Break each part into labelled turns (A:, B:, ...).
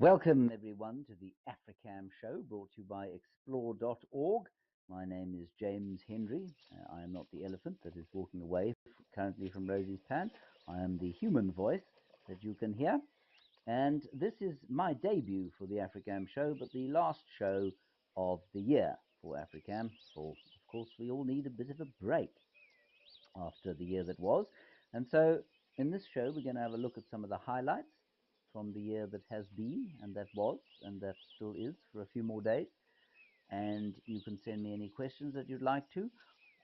A: Welcome everyone to the Africam Show, brought to you by explore.org. My name is James Hendry. I am not the elephant that is walking away currently from Rosie's pan. I am the human voice that you can hear. And this is my debut for the Africam Show, but the last show of the year for Africam. For, of course, we all need a bit of a break after the year that was. And so in this show, we're going to have a look at some of the highlights from the year that has been, and that was, and that still is for a few more days. And you can send me any questions that you'd like to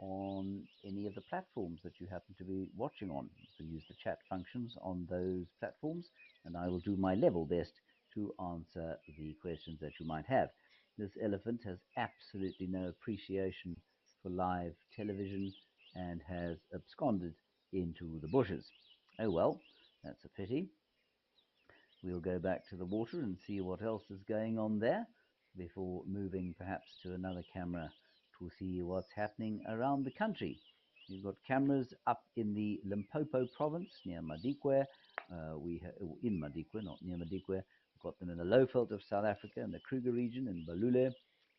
A: on any of the platforms that you happen to be watching on. You can use the chat functions on those platforms, and I will do my level best to answer the questions that you might have. This elephant has absolutely no appreciation for live television and has absconded into the bushes. Oh well, that's a pity. We'll go back to the water and see what else is going on there before moving perhaps to another camera to see what's happening around the country. We've got cameras up in the Limpopo province near Madikwe. In Madikwe, not near Madikwe. We've got them in the Lowveld of South Africa, in the Kruger region, in Balule,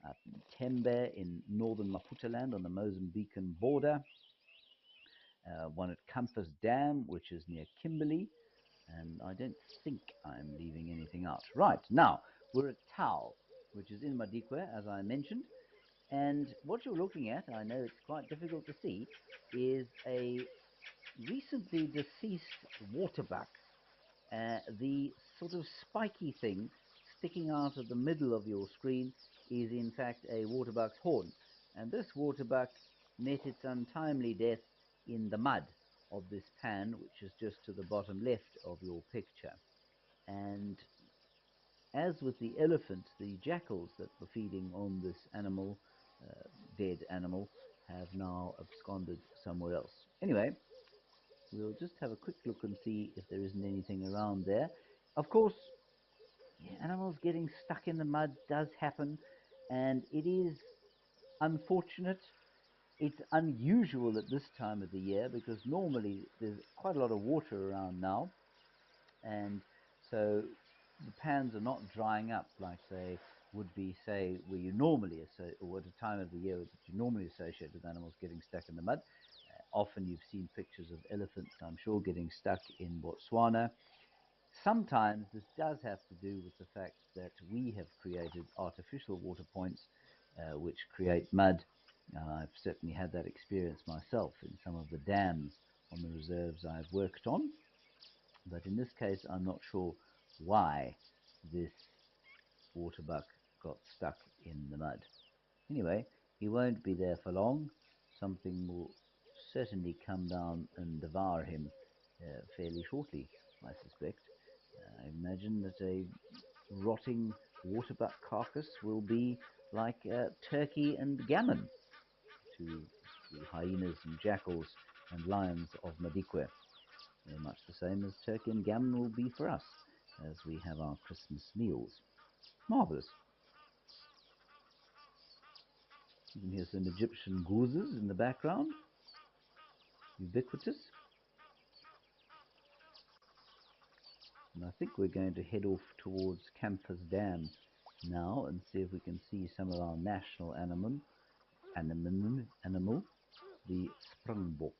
A: up in Tembe, in northern Maputoland on the Mozambican border. One at Compass Dam, which is near Kimberley. And I don't think I'm leaving anything out. Right, now, we're at Tau, which is in Madikwe, as I mentioned. And what you're looking at, I know it's quite difficult to see, is a recently deceased waterbuck. The sort of spiky thing sticking out of the middle of your screen is in fact a waterbuck's horn. And this waterbuck met its untimely death in the mud of this pan, which is just to the bottom left of your picture. And as with the elephant, the jackals that were feeding on this animal, dead animal, have now absconded somewhere else. Anyway, we'll just have a quick look and see if there isn't anything around there. Of course, animals getting stuck in the mud does happen, and it is unfortunate. It's unusual at this time of the year because normally there's quite a lot of water around now, and so the pans are not drying up like they would be, say, where you normally or at a time of the year that you normally associate with animals getting stuck in the mud. Often you've seen pictures of elephants, I'm sure, getting stuck in Botswana. Sometimes this does have to do with the fact that we have created artificial water points which create mud. I've certainly had that experience myself in some of the dams on the reserves I've worked on. But in this case, I'm not sure why this waterbuck got stuck in the mud. Anyway, he won't be there for long. Something will certainly come down and devour him fairly shortly, I suspect. I imagine that a rotting waterbuck carcass will be like turkey and gammon to the hyenas and jackals and lions of Madikwe. They're much the same as turkey and gammon will be for us as we have our Christmas meals. Marvellous. You can hear some Egyptian gooses in the background. Ubiquitous. And I think we're going to head off towards Campus Dam now and see if we can see some of our national animal, the springbok.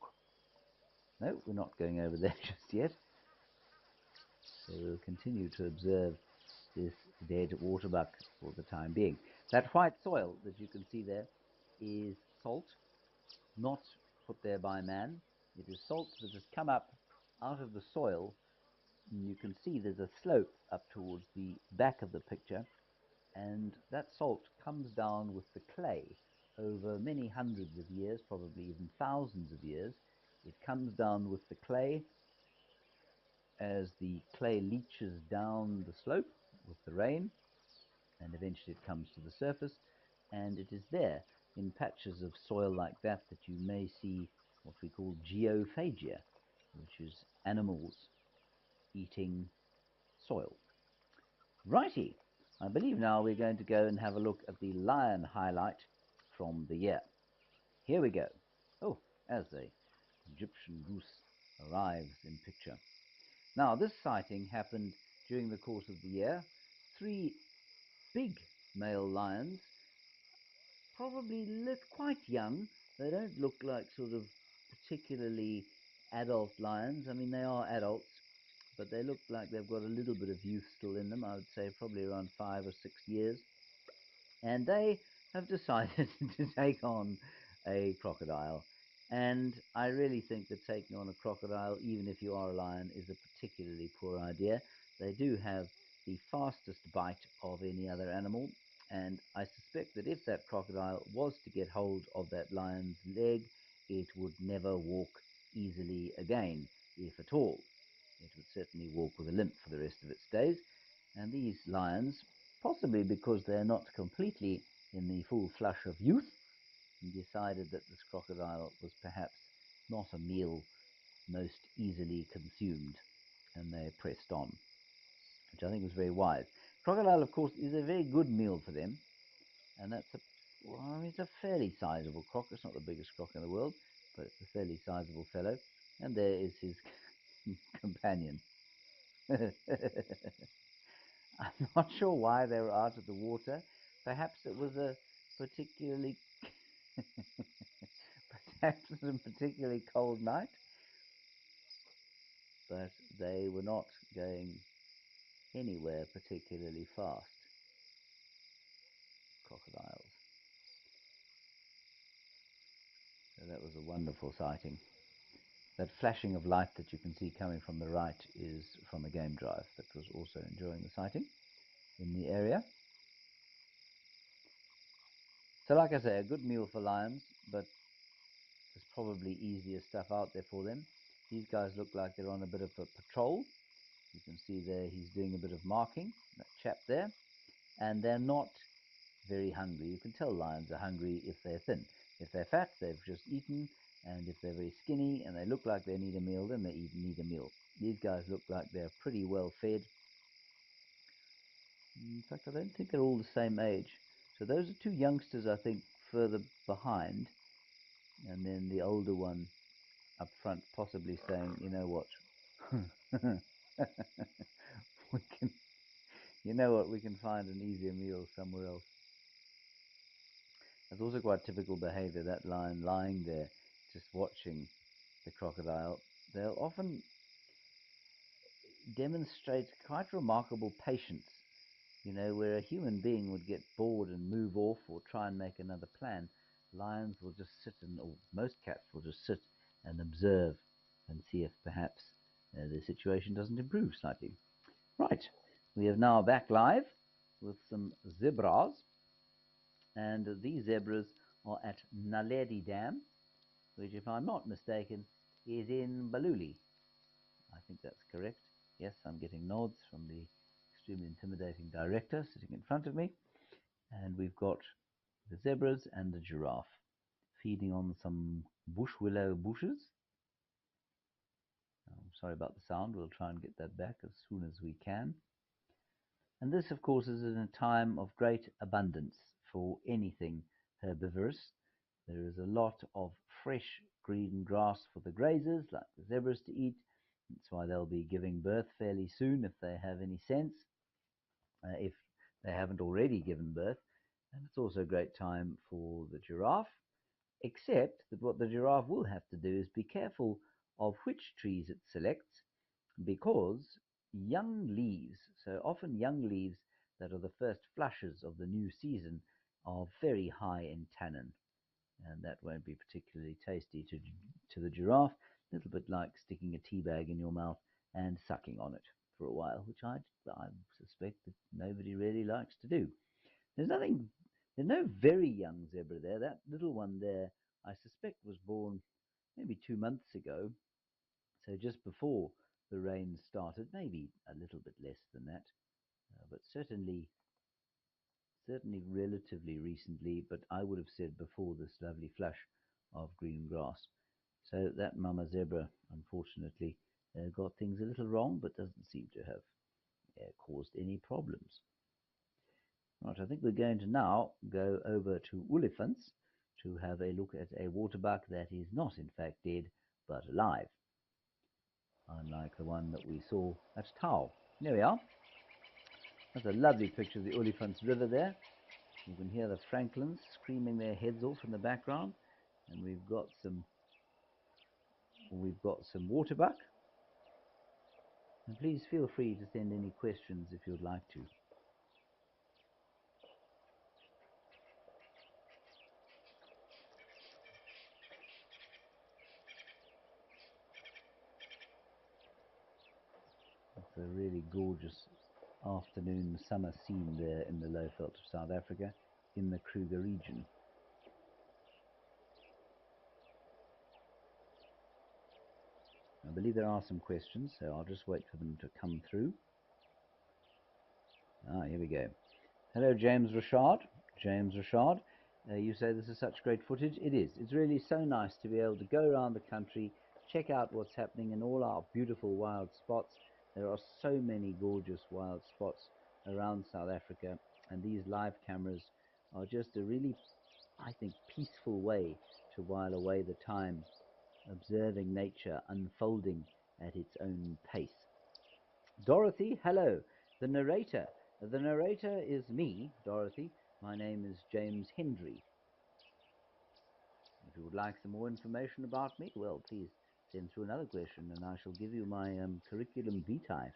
A: No, we're not going over there just yet. So we'll continue to observe this dead waterbuck for the time being. That white soil that you can see there is salt, not put there by man. It is salt that has come up out of the soil. And you can see there's a slope up towards the back of the picture, and that salt comes down with the clay over many hundreds of years, probably even thousands of years. It comes down with the clay as the clay leaches down the slope with the rain, and eventually it comes to the surface, and it is there in patches of soil like that that you may see what we call geophagia, which is animals eating soil. Righty, I believe now we're going to go and have a look at the lion highlight from the year. Here we go. Oh, as the Egyptian goose arrives in picture. Now, this sighting happened during the course of the year, three big male lions, probably look quite young. They don't look like sort of particularly adult lions. I mean, they are adults, but they look like they've got a little bit of youth still in them. I would say probably around 5 or 6 years. And they have decided to take on a crocodile. And I really think that taking on a crocodile, even if you are a lion, is a particularly poor idea. They do have the fastest bite of any other animal, and I suspect that if that crocodile was to get hold of that lion's leg, it would never walk easily again, if at all. It would certainly walk with a limp for the rest of its days. And these lions, possibly because they're not completely in the full flush of youth, decided that this crocodile was perhaps not a meal most easily consumed, and they pressed on, which I think was very wise. Crocodile, of course, is a very good meal for them, and that's it's a fairly sizable croc. It's not the biggest croc in the world, but it's a fairly sizable fellow, and there is his companion. I'm not sure why they were out of the water. Perhaps it was a particularly cold night, but they were not going anywhere particularly fast. Crocodiles. So that was a wonderful sighting. That flashing of light that you can see coming from the right is from a game drive that was also enjoying the sighting in the area. So like I say, a good meal for lions, but there's probably easier stuff out there for them. These guys look like they're on a bit of a patrol. You can see there he's doing a bit of marking, that chap there, and they're not very hungry. You can tell lions are hungry if they're thin. If they're fat, they've just eaten, and if they're very skinny and they look like they need a meal, then they need a meal. These guys look like they're pretty well fed. In fact, I don't think they're all the same age. So those are two youngsters, I think, further behind, and then the older one up front, possibly saying, you know what, we can find an easier meal somewhere else. It's also quite typical behavior, that lion lying there just watching the crocodile. They'll often demonstrate quite remarkable patience, where a human being would get bored and move off or try and make another plan. Lions will just sit, or most cats will just sit and observe and see if perhaps the situation doesn't improve slightly. Right, we are now back live with some zebras, and these zebras are at Naledi Dam, which, if I'm not mistaken, is in Baluli. I think that's correct. Yes, I'm getting nods from the extremely intimidating director sitting in front of me. And we've got the zebras and the giraffe feeding on some bush willow bushes. I'm sorry about the sound. We'll try and get that back as soon as we can. And this, of course, is in a time of great abundance for anything herbivorous. There is a lot of fresh green grass for the grazers, like the zebras, to eat. That's why they'll be giving birth fairly soon, if they have any sense, if they haven't already given birth. And it's also a great time for the giraffe, except that what the giraffe will have to do is be careful of which trees it selects, because young leaves, so often young leaves that are the first flushes of the new season, are very high in tannin, and that won't be particularly tasty to the giraffe. A little bit like sticking a tea bag in your mouth and sucking on it for a while, which I suspect that nobody really likes to do. There's no very young zebra there. That little one there, I suspect, was born maybe 2 months ago, so just before the rain started, maybe a little bit less than that, but certainly relatively recently, but I would have said before this lovely flush of green grass. So that mama zebra, unfortunately, got things a little wrong, but doesn't seem to have caused any problems. Right, I think we're going to now go over to Olifants to have a look at a waterbuck that is not in fact dead, but alive, unlike the one that we saw at Tau. There we are. That's a lovely picture of the Olifants River there. You can hear the francolins screaming their heads off in the background, and we've got some waterbuck. And please feel free to send any questions if you'd like to. It's a really gorgeous afternoon summer scene there in the low veld of South Africa in the Kruger region. I believe there are some questions, so I'll just wait for them to come through. Here we go. Hello, James Rashad. James Rashad, you say this is such great footage. It is. It's really so nice to be able to go around the country, check out what's happening in all our beautiful wild spots. There are so many gorgeous wild spots around South Africa, and these live cameras are just a really, I think, peaceful way to while away the time, observing nature unfolding at its own pace. Dorothy, hello. The narrator is me, Dorothy. My name is James Hendry. If you would like some more information about me, well, please send through another question and I shall give you my curriculum vitae,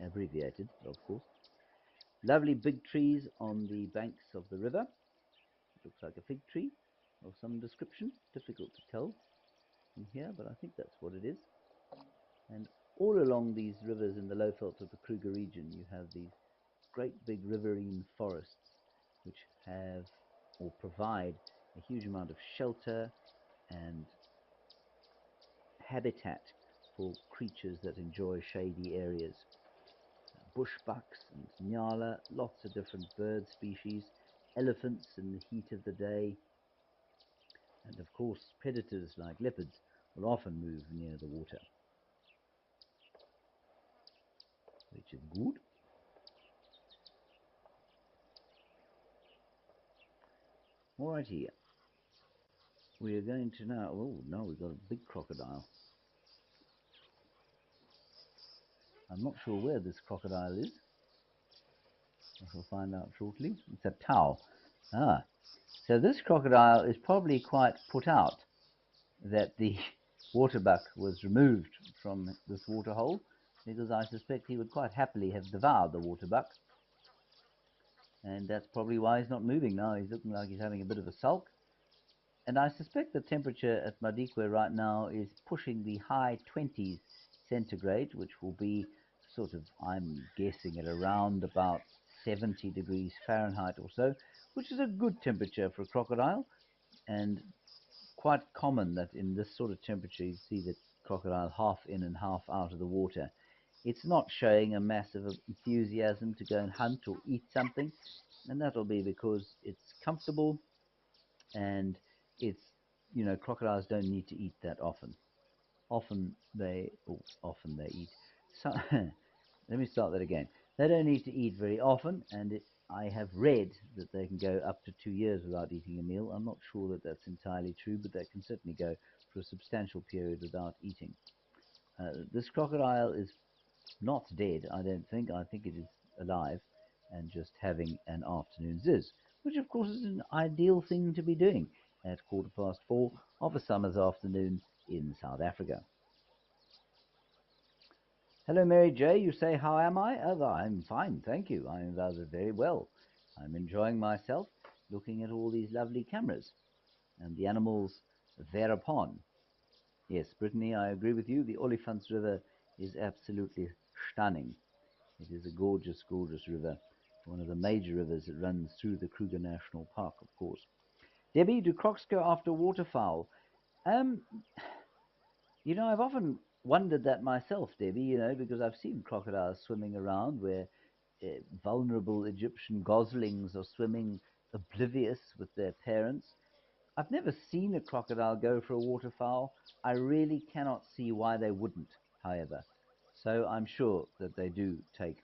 A: abbreviated, of course. Lovely big trees on the banks of the river. It looks like a fig tree of some description. Difficult to tell from here, but I think that's what it is. And all along these rivers in the low veld of the Kruger region, you have these great big riverine forests which have or provide a huge amount of shelter and habitat for creatures that enjoy shady areas. Bushbucks and nyala, lots of different bird species, elephants in the heat of the day, and of course predators like leopards will often move near the water, which is good. Alrighty, we are going to now, oh no, we've got a big crocodile. I'm not sure where this crocodile is. I shall find out shortly. It's a tau. So this crocodile is probably quite put out that the waterbuck was removed from this waterhole, because I suspect he would quite happily have devoured the waterbuck. And that's probably why he's not moving now. He's looking like he's having a bit of a sulk. And I suspect the temperature at Madikwe right now is pushing the high 20s centigrade, which will be sort of, I'm guessing, at around about 70 degrees Fahrenheit or so, which is a good temperature for a crocodile, and quite common that in this sort of temperature you see the crocodile half in and half out of the water. It's not showing a massive enthusiasm to go and hunt or eat something, and that'll be because it's comfortable, and it's, you know, crocodiles don't need to eat that often. Often they eat. So, let me start that again. They don't need to eat very often, and I have read that they can go up to 2 years without eating a meal. I'm not sure that that's entirely true, but they can certainly go for a substantial period without eating. This crocodile is not dead, I don't think. I think it is alive and just having an afternoon ziz, which of course is an ideal thing to be doing at 4:15 of a summer's afternoon in South Africa. Hello, Mary J. You say, how am I? Oh, I'm fine, thank you. I'm very well. I'm enjoying myself, looking at all these lovely cameras and the animals thereupon. Yes, Brittany, I agree with you. The Olifants River is absolutely stunning. It is a gorgeous, gorgeous river. One of the major rivers that runs through the Kruger National Park, of course. Debbie, do crocs go after waterfowl? You know, I've often wondered that myself, Debbie, you know, because I've seen crocodiles swimming around where vulnerable Egyptian goslings are swimming oblivious with their parents. I've never seen a crocodile go for a waterfowl. I really cannot see why they wouldn't, however. So I'm sure that they do take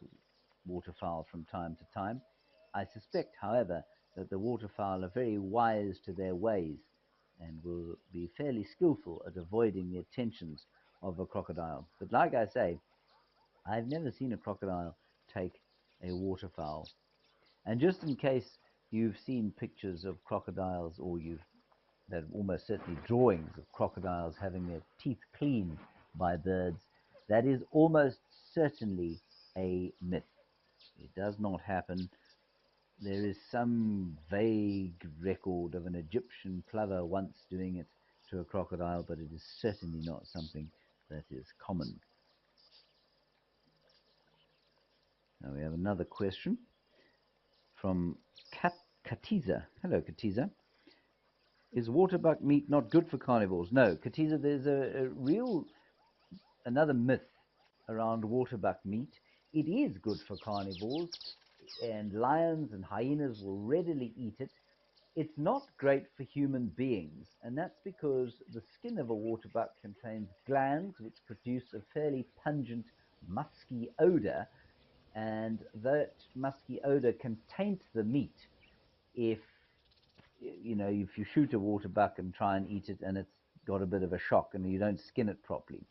A: waterfowl from time to time. I suspect, however, that the waterfowl are very wise to their ways and will be fairly skillful at avoiding the attentions of a crocodile. But like I say, I've never seen a crocodile take a waterfowl. And just in case you've seen pictures of crocodiles, or there are almost certainly drawings of crocodiles having their teeth cleaned by birds, that is almost certainly a myth. It does not happen. There is some vague record of an Egyptian plover once doing it to a crocodile, but it is certainly not something that is common. Now we have another question from Katiza. Hello, Katiza. Is waterbuck meat not good for carnivores? No, Katiza, there's another myth around waterbuck meat. It is good for carnivores, and lions and hyenas will readily eat it. It's not great for human beings, and that's because the skin of a waterbuck contains glands which produce a fairly pungent, musky odor, and that musky odor can taint the meat if if you shoot a waterbuck and try and eat it and it's got a bit of a shock and you don't skin it properly.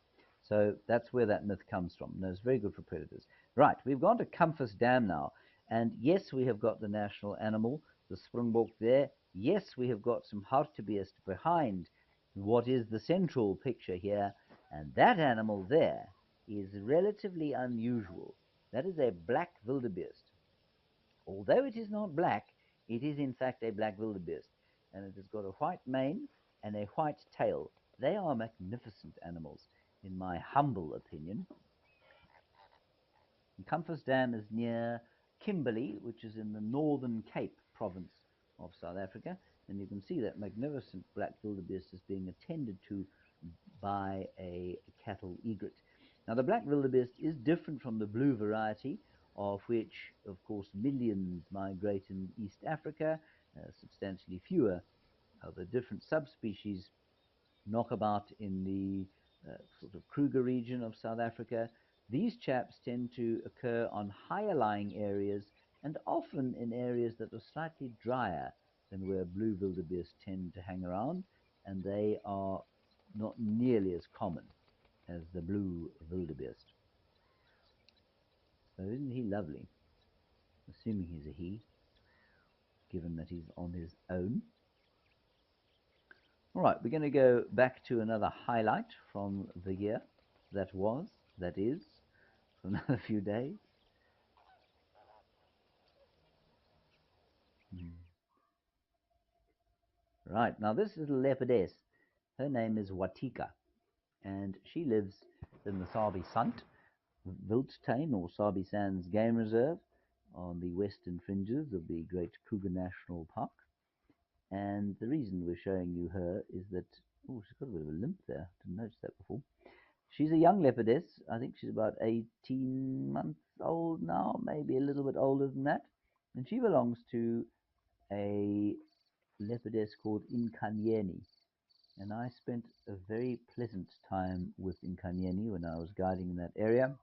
A: So that's where that myth comes from. And it's very good for predators. Right, we've gone to Comfort Dam now. And yes, we have got the national animal, the springbok there. Yes, we have got some hartebeest behind what is the central picture here. And that animal there is relatively unusual. That is a black wildebeest. Although it is not black, it is in fact a black wildebeest, and it has got a white mane and a white tail. They are magnificent animals, in my humble opinion. Comfort Dam is near Kimberley, which is in the Northern Cape province of South Africa, and you can see that magnificent black wildebeest is being attended to by a cattle egret. Now, the black wildebeest is different from the blue variety, of which, of course, millions migrate in East Africa. Substantially fewer of the different subspecies knock about in the sort of Kruger region of South Africa. These chaps tend to occur on higher lying areas and often in areas that are slightly drier than where blue wildebeest tend to hang around, and they are not nearly as common as the blue wildebeest. So isn't he lovely? Assuming he's a he, given that he's on his own. All right, we're going to go back to another highlight from the year that is, for another few days. Right, now this little leopardess, her name is Watika, and she lives in the Sabi-Sant Wildtuin or Sabi-Sands Game Reserve on the western fringes of the Great Kruger National Park. And the reason we're showing you her is that, oh, she's got a bit of a limp there. Didn't notice that before. She's a young leopardess. I think she's about 18 months old now, maybe a little bit older than that. And she belongs to a leopardess called Inkanyeni. And I spent a very pleasant time with Inkanyeni when I was guiding in that area.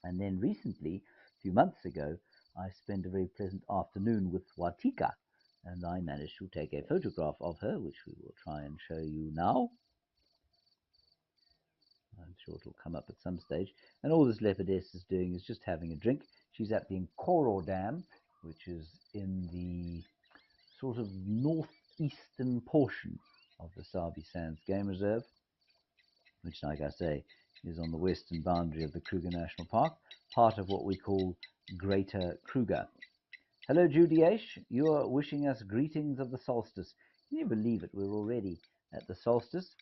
A: And then recently, a few months ago, I spent a very pleasant afternoon with Watika, and I managed to take a photograph of her, which we will try and show you now. I'm sure it'll come up at some stage. And all this leopardess is doing is just having a drink. She's at the Nkoro Dam, which is in the sort of northeastern portion of the Sabi-Sands Game Reserve, which, like I say, is on the western boundary of the Kruger National Park, part of what we call Greater Kruger. Hello, Judy H. You are wishing us greetings of the solstice. Can you believe it? We're already at the solstice.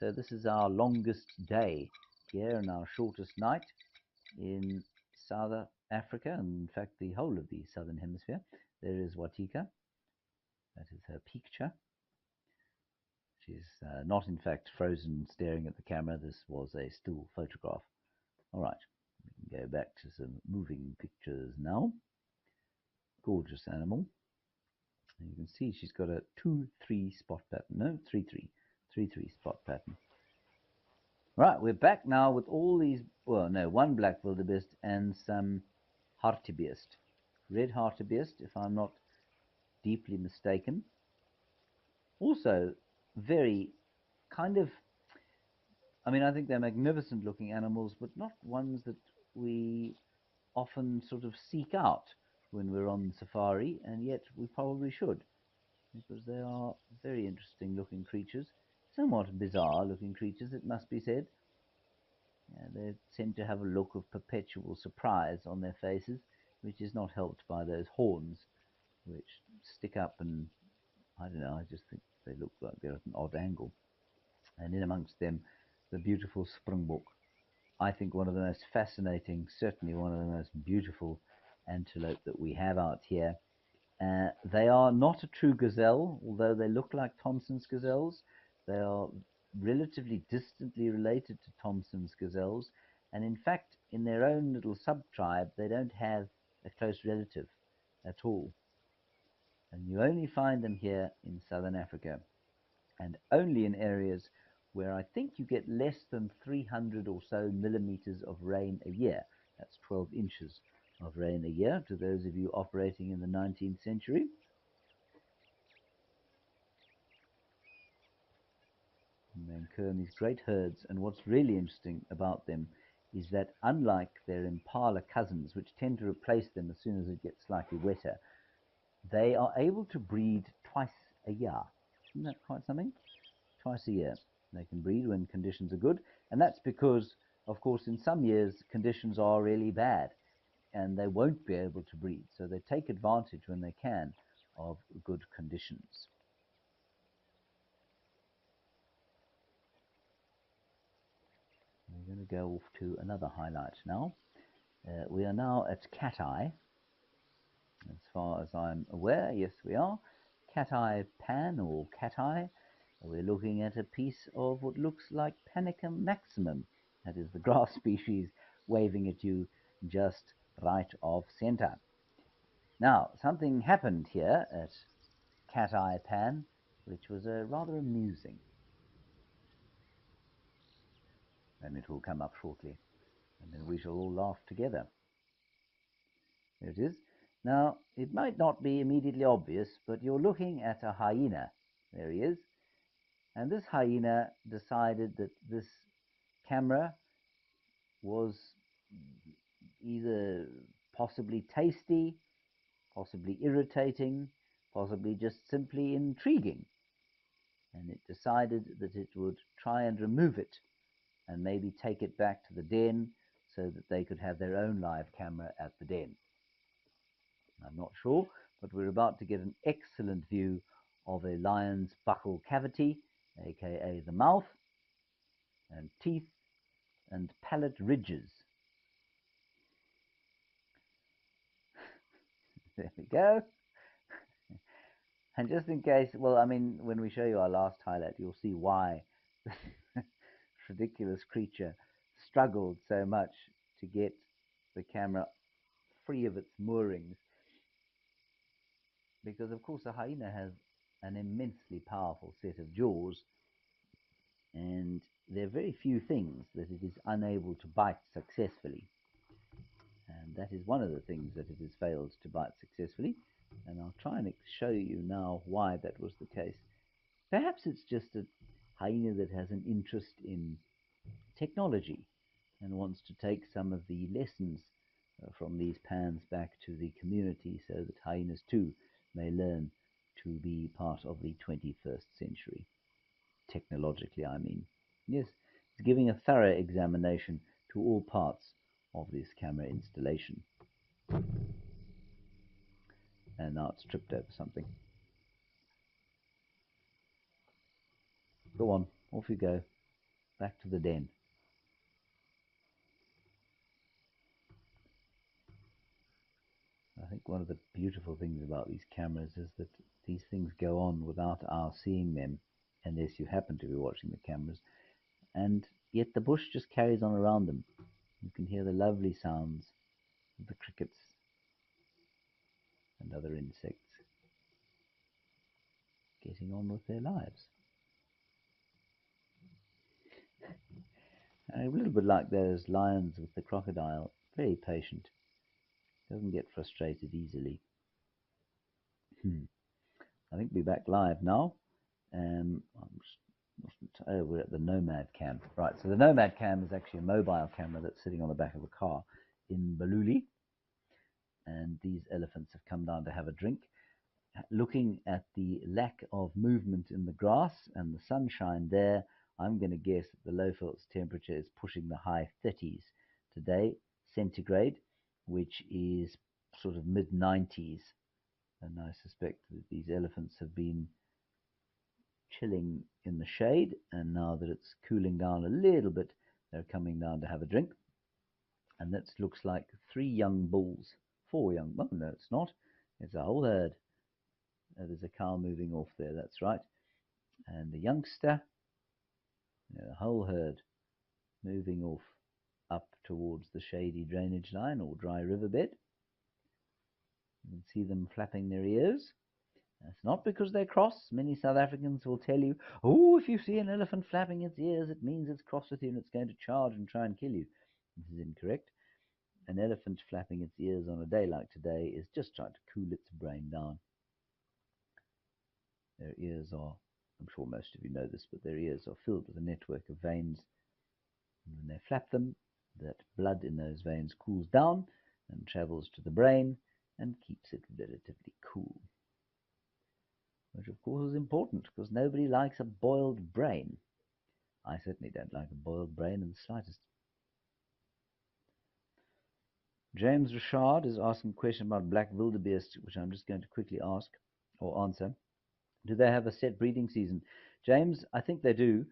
A: So this is our longest day here and our shortest night in South Africa, and in fact the whole of the southern hemisphere. There is Watika. That is her picture. She's not in fact frozen staring at the camera. This was a still photograph. All right, we can go back to some moving pictures now. Gorgeous animal. And you can see she's got a 2-3 spot pattern. No, 3-3 spot pattern. Right, we're back now with all these, well, no, one black wildebeest and some hartebeest. Red hartebeest, if I'm not deeply mistaken. Also, very kind of, I mean, I think they're magnificent looking animals, but not ones that we often sort of seek out when we're on safari, and yet we probably should, because they are very interesting looking creatures, somewhat bizarre looking creatures, it must be said. They seem to have a look of perpetual surprise on their faces, which is not helped by those horns, which stick up, and I don't know, I just think they look like they're at an odd angle. And in amongst them, the beautiful springbok. I think one of the most fascinating, certainly one of the most beautiful antelope that we have out here. They are not a true gazelle, although they look like Thompson's gazelles. They are relatively distantly related to Thompson's gazelles, and in fact, in their own little sub-tribe, they don't have a close relative at all. And you only find them here in southern Africa, and only in areas where I think you get less than 300 or so millimeters of rain a year. That's 12 inches of rain a year, to those of you operating in the 19th century. And they occur in these great herds, and what's really interesting about them is that unlike their impala cousins, which tend to replace them as soon as it gets slightly wetter, they are able to breed twice a year. Isn't that quite something? Twice a year. They can breed when conditions are good, and that's because, of course, in some years conditions are really bad and they won't be able to breed, so they take advantage when they can of good conditions. We're going to go off to another highlight now. We are now at Katmai. As far as I'm aware, yes, we are. Katmai Pan or Katmai. We're looking at a piece of what looks like Panicum maximum. That is the grass species waving at you just right of center. Now, something happened here at Katmai Pan, which was rather amusing. And it will come up shortly, and then we shall all laugh together. There it is. Now, it might not be immediately obvious, but you're looking at a hyena. There he is. And this hyena decided that this camera was either possibly tasty, possibly irritating, possibly just simply intriguing. And it decided that it would try and remove it and maybe take it back to the den so that they could have their own live camera at the den. I'm not sure, but we're about to get an excellent view of a lion's buccal cavity, aka the mouth, and teeth and palate ridges. There we go. And just in case, well, I mean, when we show you our last highlight, you'll see why this ridiculous creature struggled so much to get the camera free of its moorings. Because, of course, a hyena has an immensely powerful set of jaws, and there are very few things that it is unable to bite successfully. And that is one of the things that it has failed to bite successfully. And I'll try and show you now why that was the case. Perhaps it's just a hyena that has an interest in technology and wants to take some of the lessons from these pans back to the community so that hyenas too may learn to be part of the 21st century. Technologically, I mean. Yes, it's giving a thorough examination to all parts of this camera installation. And now it's tripped over something. Go on, off you go. Back to the den. I think one of the beautiful things about these cameras is that these things go on without our seeing them, unless you happen to be watching the cameras, and yet the bush just carries on around them. You can hear the lovely sounds of the crickets and other insects getting on with their lives. A little bit like those lions with the crocodile, very patient, doesn't get frustrated easily. I think we're back live now. We're at the Nomad Cam. Right, so the Nomad Cam is actually a mobile camera that's sitting on the back of a car in Baluli. and these elephants have come down to have a drink. Looking at the lack of movement in the grass and the sunshine there, I'm going to guess that the Lowveldt's temperature is pushing the high 30s today, centigrade, which is sort of mid-90s. And I suspect that these elephants have been chilling in the shade, and now that it's cooling down a little bit, they're coming down to have a drink. And that looks like 3 young bulls, 4 young. Well, no, it's not. It's a whole herd. There's a cow moving off there. That's right. And the youngster, the whole herd moving off up towards the shady drainage line or dry riverbed. You can see them flapping their ears. That's not because they're cross. Many South Africans will tell you, oh, if you see an elephant flapping its ears, it means it's cross with you and it's going to charge and try and kill you. This is incorrect. An elephant flapping its ears on a day like today is just trying to cool its brain down. Their ears are, I'm sure most of you know this, but their ears are filled with a network of veins. And when they flap them, that blood in those veins cools down and travels to the brain and keeps it relatively cool. Which, of course, is important because nobody likes a boiled brain. I certainly don't like a boiled brain in the slightest. James Richard is asking a question about black wildebeest, which I'm just going to quickly ask or answer. Do they have a set breeding season? James, I think they do.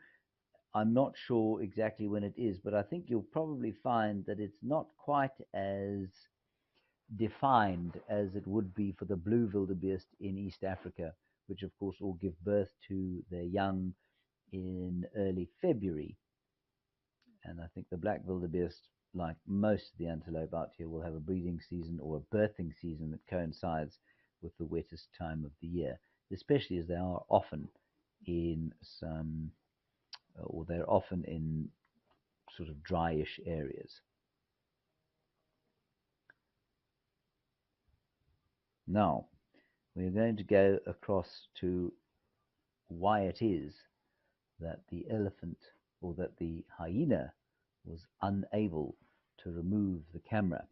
A: I'm not sure exactly when it is, but I think you'll probably find that it's not quite as defined as it would be for the blue wildebeest in East Africa, which of course all give birth to their young in early February. And I think the black wildebeest, like most of the antelope out here, will have a breeding season or a birthing season that coincides with the wettest time of the year, especially as they are often in some, or they're often in sort of dryish areas. Now, we're going to go across to why it is that the elephant or that the hyena was unable to remove the camera.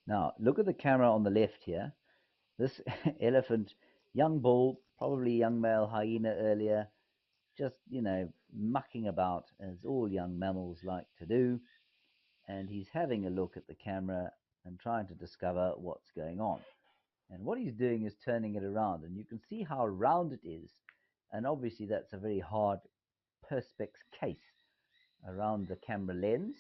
A: Now, look at the camera on the left here. This elephant, young bull, probably young male hyena earlier, just, mucking about as all young mammals like to do. And he's having a look at the camera and trying to discover what's going on. And what he's doing is turning it around, and you can see how round it is. And obviously that's a very hard perspex case around the camera lens,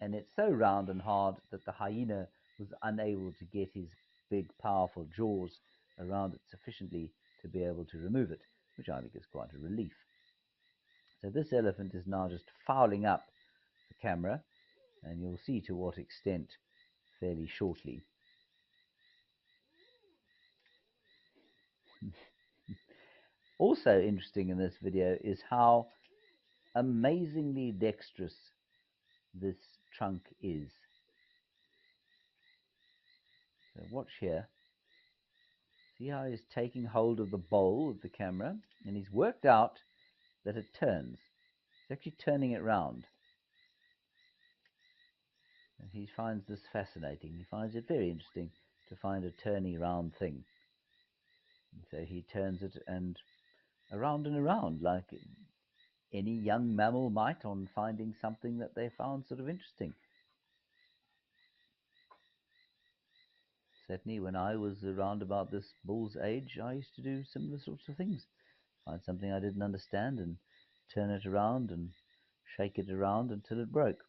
A: and it's so round and hard that the hyena was unable to get his big powerful jaws around it sufficiently to be able to remove it, which I think is quite a relief. So this elephant is now just fouling up the camera, and you'll see to what extent fairly shortly. Also interesting in this video is how amazingly dexterous this trunk is. So watch here. See how he's taking hold of the bowl of the camera, and he's worked out that it turns. He's actually turning it round. And he finds this fascinating. He finds it very interesting to find a turny round thing. And so he turns it and around, like any young mammal might on finding something that they found sort of interesting. Certainly when I was around about this bull's age, I used to do similar sorts of things. Find something I didn't understand and turn it around and shake it around until it broke,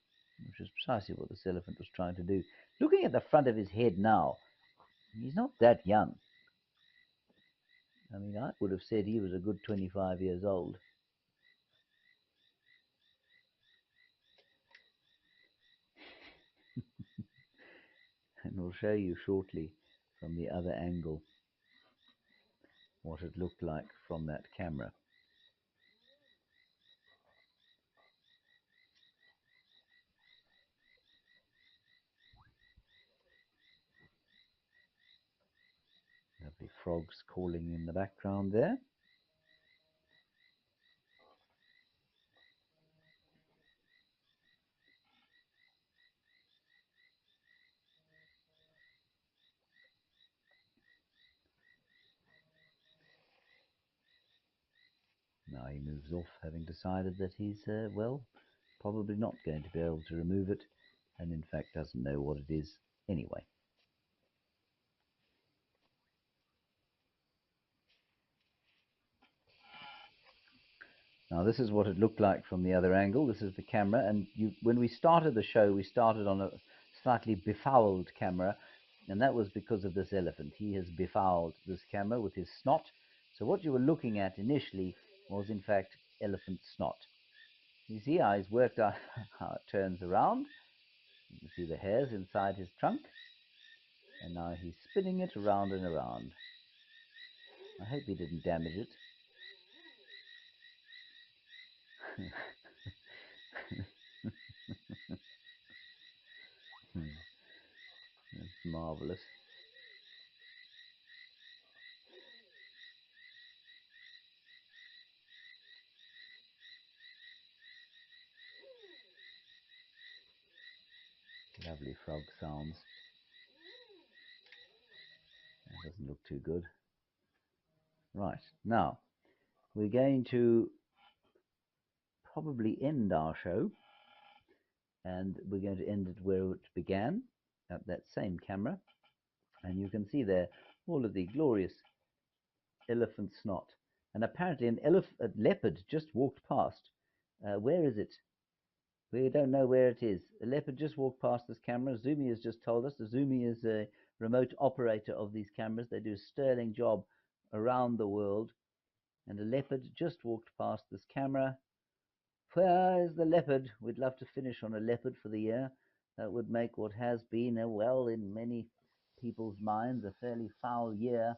A: which is precisely what this elephant was trying to do. Looking at the front of his head now, he's not that young. I mean, I would have said he was a good 25 years old. And we'll show you shortly from the other angle what it looked like from that camera. Lovely frogs calling in the background there. Now he moves off, having decided that he's, well, probably not going to be able to remove it, and in fact doesn't know what it is anyway. Now this is what it looked like from the other angle. This is the camera, and when we started the show, we started on a slightly befouled camera, and that was because of this elephant. He has befouled this camera with his snot. So what you were looking at initially was in fact elephant snot. You see how he's worked out how it turns around. You can see the hairs inside his trunk, and now he's spinning it around and around. I hope he didn't damage it. That's marvelous. Lovely frog sounds. That doesn't look too good. Right, now we're going to probably end our show, and we're going to end it where it began, at that same camera. And you can see there all of the glorious elephant snot. And apparently a leopard just walked past. Where is it? We don't know where it is. A leopard just walked past this camera. Zumi has just told us. Zumi is a remote operator of these cameras. They do a sterling job around the world. And a leopard just walked past this camera. Where is the leopard? We'd love to finish on a leopard for the year. That would make what has been, well, in many people's minds, a fairly foul year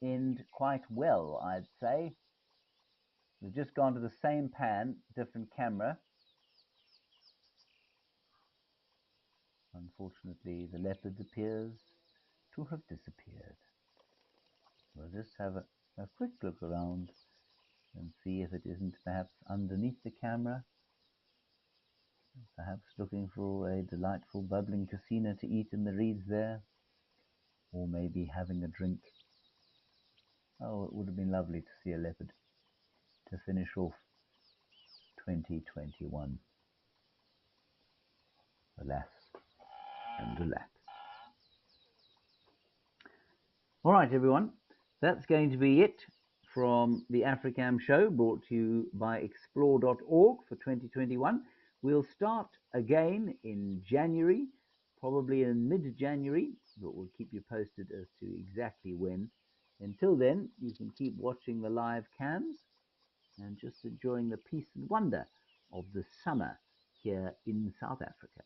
A: end quite well, I'd say. We've just gone to the same pan, different camera. Unfortunately, the leopard appears to have disappeared. We'll just have a quick look around and see if it isn't perhaps underneath the camera, perhaps looking for a delightful bubbling casino to eat in the reeds there, or maybe having a drink. Oh, it would have been lovely to see a leopard to finish off 2021. Alas and alas. All right, everyone, that's going to be it from the Africam Show, brought to you by explore.org for 2021. We'll start again in January, probably in mid-January, but we'll keep you posted as to exactly when. Until then, you can keep watching the live cams and just enjoying the peace and wonder of the summer here in South Africa.